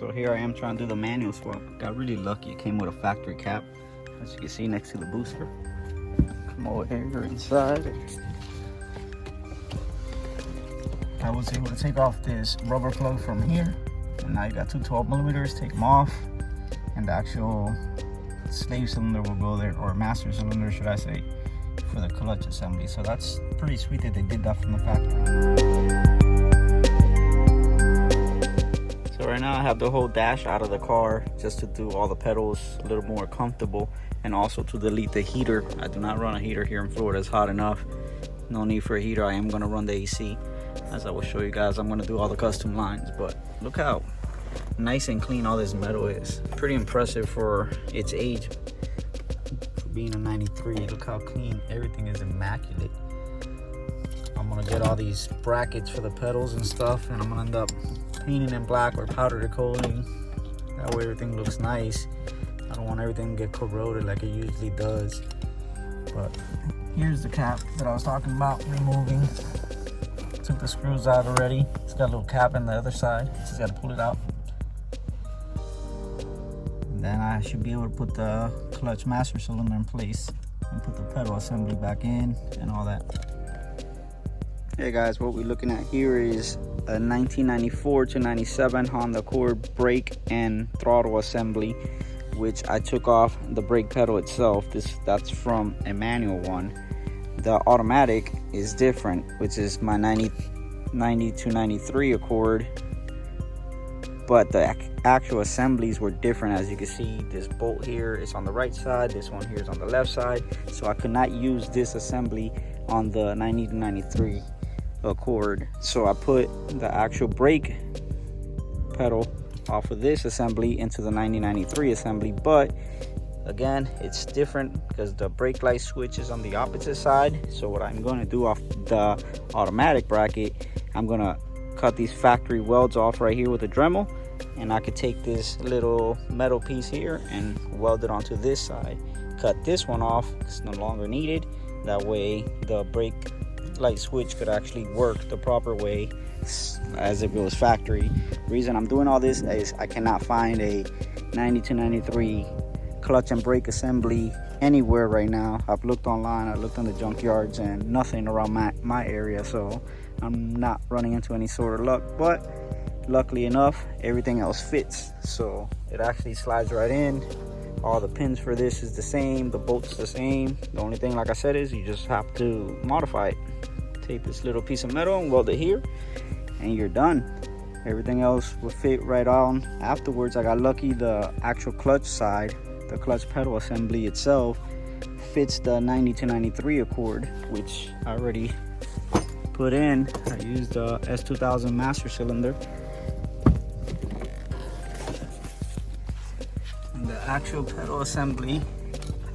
So here I am trying to do the manual swap. Got really lucky. It came with a factory cap, as you can see next to the booster. Come over here inside. I was able to take off this rubber plug from here, and now you got two 12mm. Take them off, and the actual slave cylinder will go there, or master cylinder should I say, for the clutch assembly. So that's pretty sweet that they did that from the factory. So right now I have the whole dash out of the car just to do all the pedals a little more comfortable, and also to delete the heater. I do not run a heater here in Florida. It's hot enough. No need for a heater. I am going to run the AC. As I will show you guys, I'm going to do all the custom lines. But look how nice and clean all this metal is. Pretty impressive for its age. For being a 93, look how clean. Everything is immaculate. I'm going to get all these brackets for the pedals and stuff, and I'm going to end up painting them black or powder coating. That way everything looks nice. I don't want everything to get corroded like it usually does. But here's the cap that I was talking about removing. Took the screws out already. It's got a little cap on the other side. Just got to pull it out. And then I should be able to put the clutch master cylinder in place and put the pedal assembly back in and all that. Hey guys, what we're looking at here is a 1994 to 97 Honda Accord brake and throttle assembly, which I took off the brake pedal itself. That's from a manual one. The automatic is different, which is my 90 to 93 Accord, but the actual assemblies were different. As you can see, this bolt here is on the right side, this one here is on the left side, so I could not use this assembly on the 90 to 93 Accord. So I put the actual brake pedal off of this assembly into the 9093 assembly, but again, it's different because the brake light switch is on the opposite side. So what I'm going to do off the automatic bracket, I'm going to cut these factory welds off right here with a Dremel, and I could take this little metal piece here and weld it onto this side. Cut this one off, it's no longer needed. That way the brake light switch could actually work the proper way as if it was factory. The reason I'm doing all this is I cannot find a 90 to 93 clutch and brake assembly anywhere right now. I've looked online, I looked on the junkyards, and nothing around my area, so I'm not running into any sort of luck. But luckily enough, everything else fits, so it actually slides right in. All the pins for this is the same, the bolt's the same. The only thing, like I said, is you just have to modify it. Take this little piece of metal and weld it here, and you're done. Everything else will fit right on. Afterwards, I got lucky, the actual clutch side, the clutch pedal assembly itself, fits the 90 to 93 Accord, which I already put in. I used the S2000 master cylinder. And the actual pedal assembly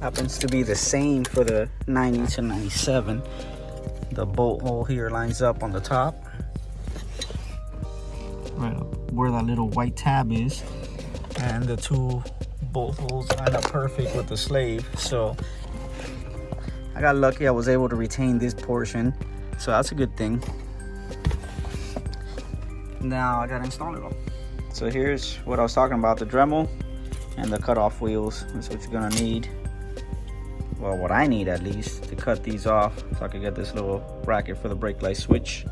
happens to be the same for the 90 to 97. The bolt hole here lines up on the top, right up where that little white tab is, and the two bolt holes line up perfect with the slave. So I got lucky, I was able to retain this portion, so that's a good thing. Now I gotta install it all. So here's what I was talking about, the Dremel and the cutoff wheels. That's what you're gonna need. Well, what I need at least, to cut these off so I could get this little bracket for the brake light switch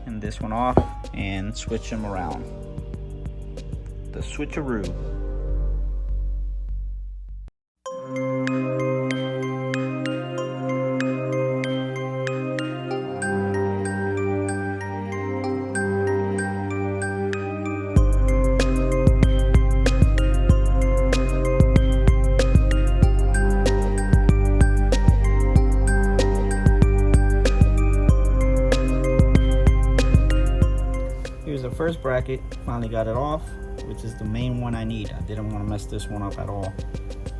and this one off and switch them around. The switcheroo. First bracket, finally got it off, which is the main one I need. I didn't want to mess this one up at all.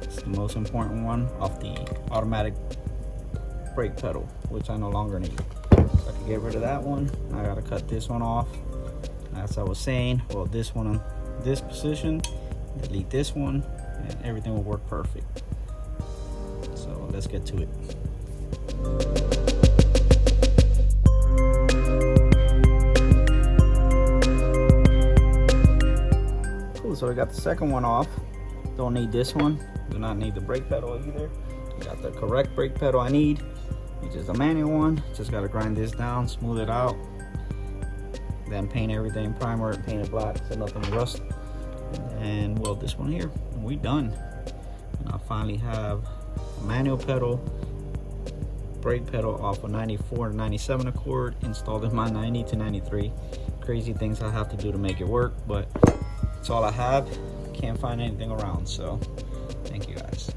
It's the most important one off the automatic brake pedal, which I no longer need. So I can get rid of that one. I gotta cut this one off. As I was saying, well, this one on this position, delete this one, and everything will work perfect. So let's get to it. Cool, so we got the second one off. Don't need this one. Do not need the brake pedal either. Got the correct brake pedal I need, which is the manual one. Just gotta grind this down, smooth it out, then paint everything, primer it, paint it black so nothing rust, and weld this one here, and we done. And I finally have a manual pedal, brake pedal off a 94 to 97 Accord installed in my 90 to 93. Crazy things I have to do to make it work, but it's all I have. Can't find anything around, so thank you guys.